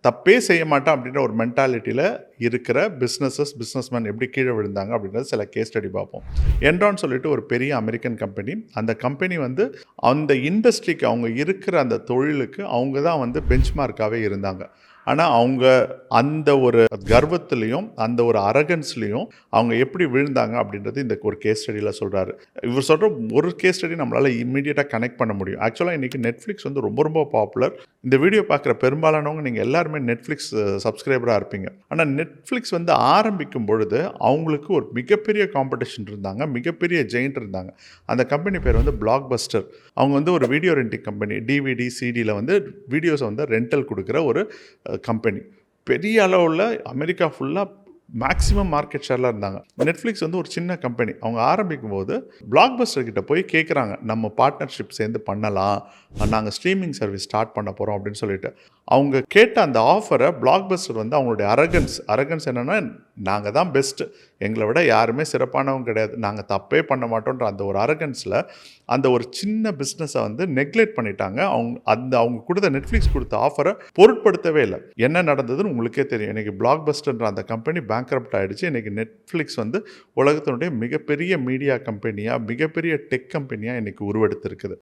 தப்பே செய்ய மாட்டான் அப்படின்ற ஒரு மென்டாலிட்டியில் இருக்கிற பிஸ்னஸ்மேன் எப்படி கீழே விழுந்தாங்க அப்படின்றது சில கேஸ் ஸ்டடி பார்ப்போம். என்ரான் சொல்லிட்டு ஒரு பெரிய அமெரிக்கன் கம்பெனி. அந்த கம்பெனி வந்து அந்த இண்டஸ்ட்ரிக்கு அவங்க இருக்கிற அந்த தொழிலுக்கு அவங்க தான் வந்து பெஞ்ச்மார்க்காகவே இருந்தாங்க. ஆனால் அவங்க அந்த ஒரு கர்வத்திலையும் அந்த ஒரு அரகன்ஸ்லையும் அவங்க எப்படி விழுந்தாங்க அப்படின்றது இந்த ஒரு கேஸ் ஸ்டடியில் சொல்கிறாரு. இவர் சொல்கிற ஒரு கேஸ் ஸ்டடி நம்மளால் இம்மீடியட்டாக கனெக்ட் பண்ண முடியும். ஆக்சுவலாக இன்றைக்கி நெட்ஃப்ளிக்ஸ் வந்து ரொம்ப ரொம்ப பாப்புலர். இந்த வீடியோ பார்க்குற பெரும்பாலானவங்க நீங்கள் எல்லாருமே நெட்ஃப்ளிக்ஸ் சப்ஸ்கிரைபராக இருப்பீங்க. ஆனால் நெட்ஃப்ளிக்ஸ் வந்து ஆரம்பிக்கும் பொழுது அவங்களுக்கு ஒரு மிகப்பெரிய காம்படிஷன் இருந்தாங்க, மிகப்பெரிய ஜெயிண்ட் இருந்தாங்க. அந்த கம்பெனி பேர் வந்து பிளாக் பஸ்டர். அவங்க வந்து ஒரு வீடியோ ரெண்டிங் கம்பெனி. டிவிடி சிடியில் வந்து வீடியோஸை வந்து ரெண்டல் கொடுக்குற ஒரு கம்பெனி. பெரிய அளவில் அமெரிக்கா ஃபுல்லாக மேக்ஸிமம் மார்க்கெட் ஷேரில் இருந்தாங்க. நெட்ஃப்ளிக்ஸ் வந்து ஒரு சின்ன கம்பெனி. அவங்க ஆரம்பிக்கும் போது பிளாக் பஸ்டர் கிட்ட போய் கேட்குறாங்க, நம்ம பார்ட்னர்ஷிப் சேர்ந்து பண்ணலாம், நாங்கள் ஸ்ட்ரீமிங் சர்வீஸ் ஸ்டார்ட் பண்ண போகிறோம் அப்படின்னு சொல்லிட்டு. அவங்க கேட்ட அந்த ஆஃபரை பிளாக் பஸ்டர் வந்து அவங்களுடைய அரகன்ஸ் என்னென்னா, நாங்கள் தான் பெஸ்ட்டு, எங்களை விட யாருமே சிறப்பானவங்க கிடையாது, நாங்கள் தப்பே பண்ண மாட்டோன்ற அந்த ஒரு அரகன்ஸில் அந்த ஒரு சின்ன பிஸ்னஸை வந்து நெக்லெக்ட் பண்ணிட்டாங்க. அவங்க கொடுத்த நெட்ஃப்ளிக்ஸ் கொடுத்த ஆஃபரை பொருட்படுத்தவே இல்லை. என்ன நடந்ததுன்னு உங்களுக்கே தெரியும். இன்றைக்கி பிளாக் பஸ்டர்ன்ற அந்த கம்பெனி பேங்க்ரப்ட் ஆகிடுச்சு. இன்றைக்கி நெட்ஃப்ளிக்ஸ் வந்து உலகத்தினுடைய மிகப்பெரிய மீடியா கம்பெனியாக, மிகப்பெரிய டெக் கம்பெனியாக இன்றைக்கி உருவெடுத்திருக்குது.